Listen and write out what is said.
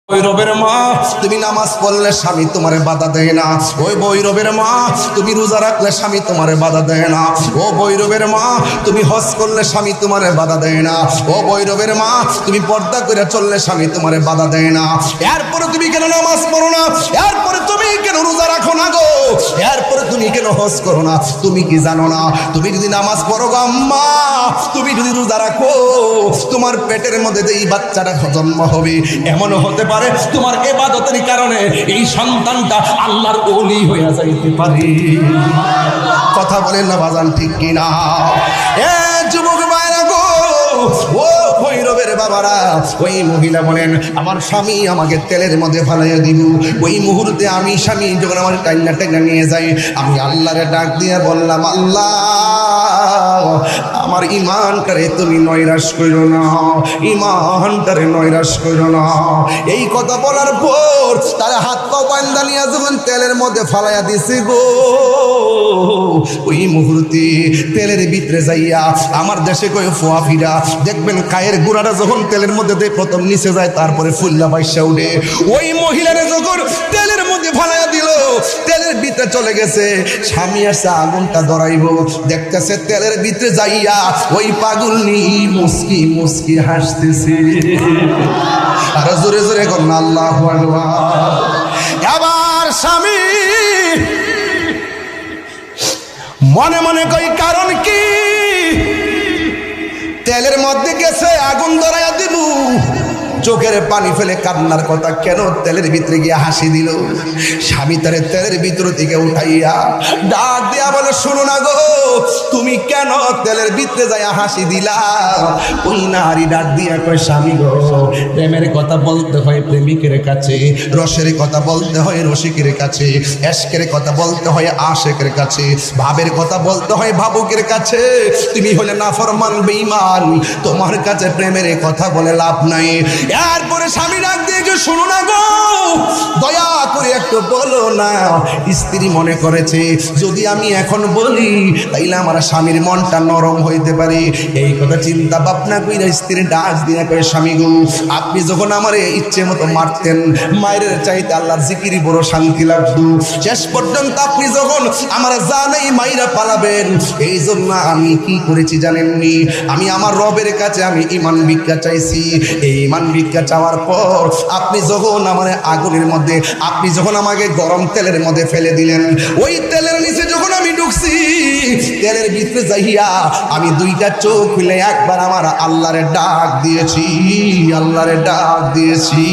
ভৈরবের মা, তুমি নামাজ পড়লে স্বামী তোমারে বাধা দেয় না। ওই ভৈরবের মা, তুমি রোজা রাখলে স্বামী তোমারে বাধা দেয় না। ও ভৈরবের মা, তুমি হজ করলে স্বামী তোমারে বাধা দেয় না। ও ভৈরবের মা, তুমি পর্দা করে চললে স্বামী তোমারে বাধা দেয় না। এরপরে তুমি কেন নামাজ পড়ো না? এরপরে তুমি কেন রোজা রাখো না গো? এরপরে তুমি কেন হজ করো না? তুমি কি জানো না, তুমি যদি নামাজ পড়ো গো আম্মা, তুমি যদি রোজা রাখো, তোমার পেটের মধ্যে যে এই বাচ্চাটা জন্ম হবে, এমনও হতে পারে তোমার ইবাদতের কারণে এই সন্তানটা আল্লাহর ওলি হয়ে যাইতে পারে। কথা বলেন না বাজান, ঠিক কিনা? এ যুবক ভাইরা গো, ও ভৈরবের বাবারা, ওই মহিলা বলেন আমার স্বামী আমাকে তেলের মধ্যে ফালাইয়া দিব। ওই মুহূর্তে আমি স্বামী যখন আমার টাইনা টেনে নিয়ে যাই, আমি আল্লাহরে ডাক দিয়ে বললাম, আল্লাহ আমার ইমানটারে তুমি নৈরাশ করো না, ইমানটারে নৈরাশ করো না। এই কথা বলার পর তারা হাত পা বান্ধা নিয়ে যখন তেলের মধ্যে ফালাইয়া দিছে গো, ওই মুহূর্তে তেলের ভিতরে যাইয়া আমার দেশে কই ফোয়া ফিরা দেখবেন কায়ের গুড়াটা যখন তেলের মধ্যে দিয়ে প্রথম নিচে যায়, তারপরে ফুল্লা বাইসা উঠে। ওই মহিলারে যখন তেলের মধ্যে ফালাইয়া দিল, তেলের ভিতরে চলে গেছে, স্বামী আসছে আগুনটা ধরাইব, দেখতেছে তেলের ভিতরে যাইয়া ওই পাগলনি মুস্কি মুস্কি হাসতেছে। আর জোরে জোরে কর না আল্লাহু আকবার। আবার স্বামী মনে মনে কই কারণ কি? তেলের মধ্যে গেছে আগুন ধরাইয়া দিব, চোখের পানি ফেলে কান্নার কথা কেন তেলের ভিতরে গিয়ে হাসি দিল? স্বামী তারে তেলের ভিতর থেকে উঠাইয়া ডাক দিয়া বলে, শোনো না গো, তুমি কেন তেলের ভিতরে যাইয়া হাসি দিলা? ওই নারী ডাক দিয়া কয়, স্বামী গো, প্রেমের কথা বলতে হয় প্রেমিকের কাছে, রসের কথা বলতে হয় রসিকের কাছে, এশকের কথা বলতে হয় আশেকের কাছে, ভাবের কথা বলতে হয় ভাবুকের কাছে। তুমি হলে নাফরমান বেঈমান, তোমার কাছে প্রেমের কথা বলে লাভ নাই। এরপরে স্বামী ডাক দিয়ে যে, শোনো না গো, দয়া করে একটু বলো না। স্ত্রী মনে করেছে যদি আমি এখন বলি তাইলে আমার স্বামীর মনটা নরম হইতে পারে। এই কথা চিন্তা ভাবনা কইরা স্ত্রী ডাক দিয়ে কয়, স্বামী গো, আপনি যখন আমার ইচ্ছে মতো মারতেন, মায়ের চাইতে আল্লাহর জিকিরই বড় শান্তি লাগতো। শেষ পর্যন্ত আপনি যখন আমার জানেই মাইরা পালাবেন, এই জন্য আমি কি করেছি জানেননি? আমি আমার রবের কাছে আমি ঈমান ভিক্ষা চাইছি। এই ঈমান ভিক্ষা চাওয়ার পর আপনি যখন আমার আগুনের মধ্যে, আপনি যখন আমাকে গরম তেলের মধ্যে ফেলে দিলেন, ওই তেলের নিচে যখন আমি ঢুকছি, তেলের ভিতরে যাইয়া আমি দুইটা চোখ খুলে একবার আমার আল্লাহরে ডাক দিয়েছি, আল্লাহরে ডাক দিয়েছি।